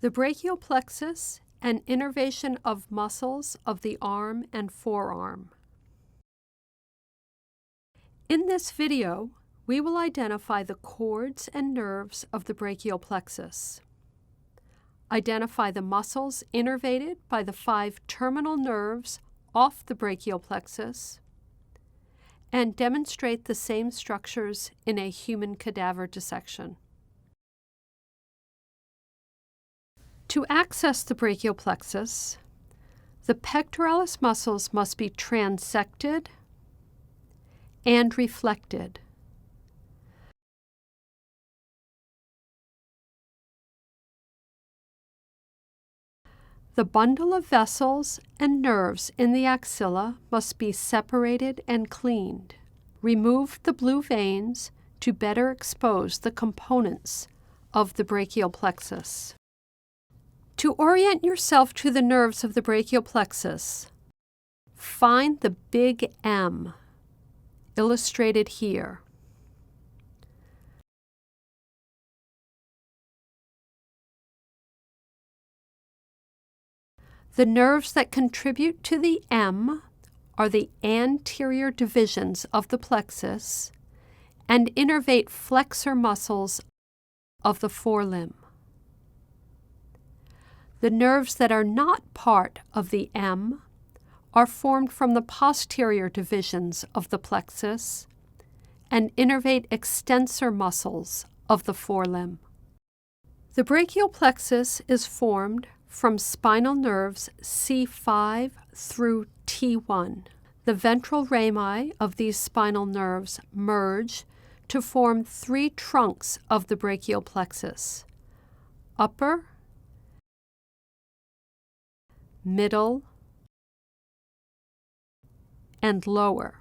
The brachial plexus and innervation of muscles of the arm and forearm. In this video, we will identify the cords and nerves of the brachial plexus, identify the muscles innervated by the 5 terminal nerves off the brachial plexus, and demonstrate the same structures in a human cadaver dissection. To access the brachial plexus, the pectoralis muscles must be transected and reflected. The bundle of vessels and nerves in the axilla must be separated and cleaned. Remove the blue veins to better expose the components of the brachial plexus. To orient yourself to the nerves of the brachial plexus, find the big M, illustrated here. The nerves that contribute to the M are the anterior divisions of the plexus and innervate flexor muscles of the forelimb. The nerves that are not part of the M are formed from the posterior divisions of the plexus and innervate extensor muscles of the forelimb. The brachial plexus is formed from spinal nerves C5 through T1. The ventral rami of these spinal nerves merge to form 3 trunks of the brachial plexus: upper, middle, and lower.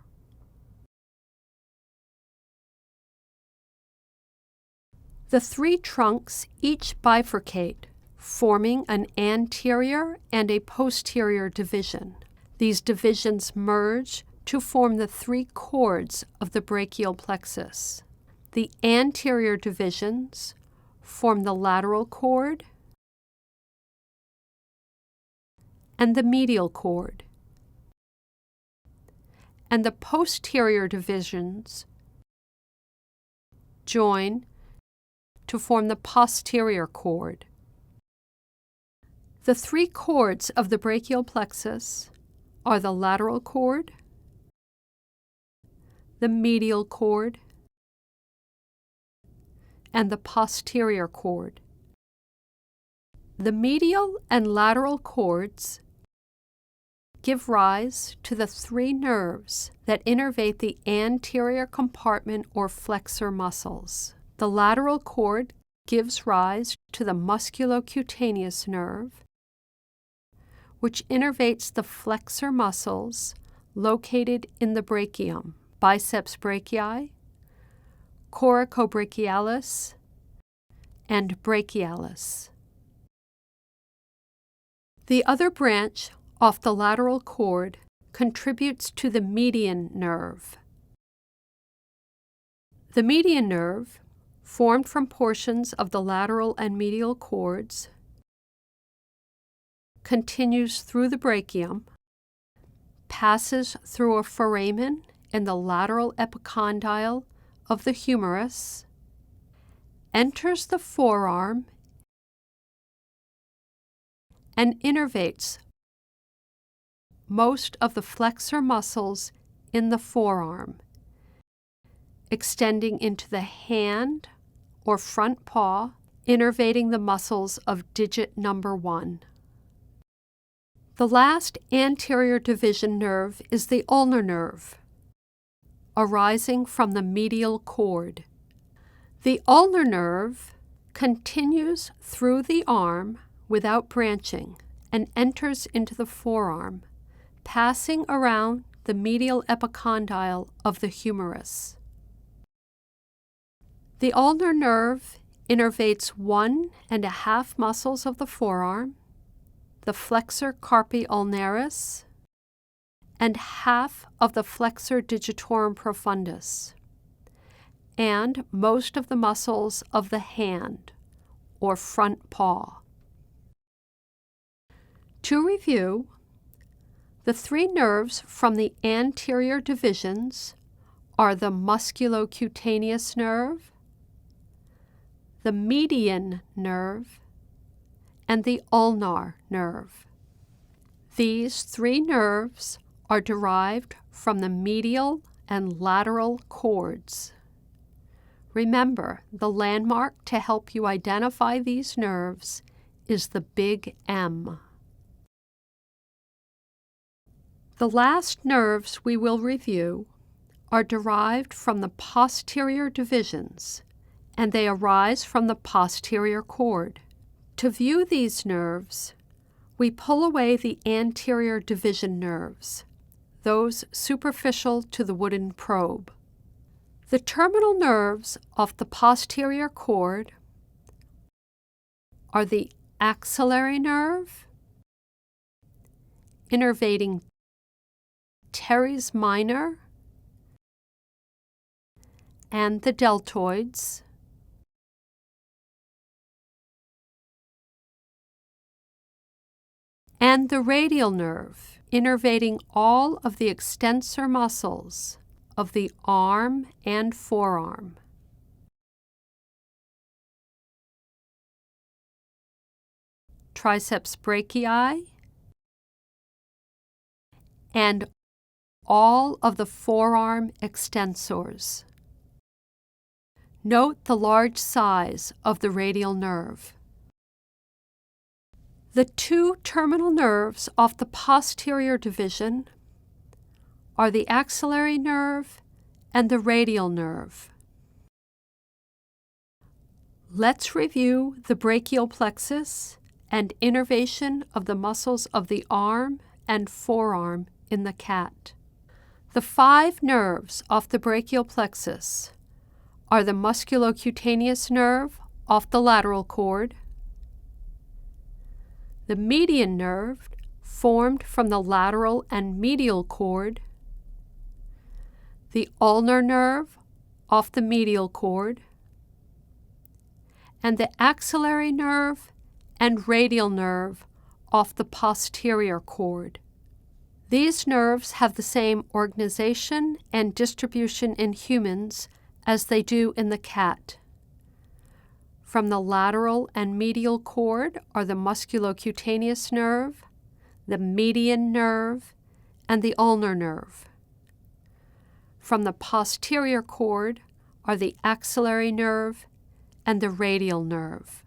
The 3 trunks each bifurcate, forming an anterior and a posterior division. These divisions merge to form the 3 cords of the brachial plexus. The anterior divisions form the lateral cord and the medial cord, and the posterior divisions join to form the posterior cord. The 3 cords of the brachial plexus are the lateral cord, the medial cord, and the posterior cord. The medial and lateral cords give rise to the 3 nerves that innervate the anterior compartment or flexor muscles. The lateral cord gives rise to the musculocutaneous nerve, which innervates the flexor muscles located in the brachium, biceps brachii, coracobrachialis, and brachialis. The other branch off the lateral cord contributes to the median nerve. The median nerve, formed from portions of the lateral and medial cords, continues through the brachium, passes through a foramen in the lateral epicondyle of the humerus, enters the forearm, and innervates most of the flexor muscles in the forearm, extending into the hand or front paw, innervating the muscles of digit number 1. The last anterior division nerve is the ulnar nerve, arising from the medial cord. The ulnar nerve continues through the arm without branching and enters into the forearm, passing around the medial epicondyle of the humerus. The ulnar nerve innervates 1½ muscles of the forearm, the flexor carpi ulnaris, and half of the flexor digitorum profundus, and most of the muscles of the hand or front paw. To review, the three nerves from the anterior divisions are the musculocutaneous nerve, the median nerve, and the ulnar nerve. These three nerves are derived from the medial and lateral cords. Remember, the landmark to help you identify these nerves is the big M. The last nerves we will review are derived from the posterior divisions, and they arise from the posterior cord. To view these nerves, we pull away the anterior division nerves, those superficial to the wooden probe. The terminal nerves of the posterior cord are the axillary nerve, innervating teres minor, and the deltoids, and the radial nerve, innervating all of the extensor muscles of the arm and forearm. Triceps brachii, and all of the forearm extensors. Note the large size of the radial nerve. The two terminal nerves off the posterior division are the axillary nerve and the radial nerve. Let's review the brachial plexus and innervation of the muscles of the arm and forearm in the cat. The five nerves off the brachial plexus are the musculocutaneous nerve off the lateral cord, the median nerve formed from the lateral and medial cord, the ulnar nerve off the medial cord, and the axillary nerve and radial nerve off the posterior cord. These nerves have the same organization and distribution in humans as they do in the cat. From the lateral and medial cord are the musculocutaneous nerve, the median nerve, and the ulnar nerve. From the posterior cord are the axillary nerve and the radial nerve.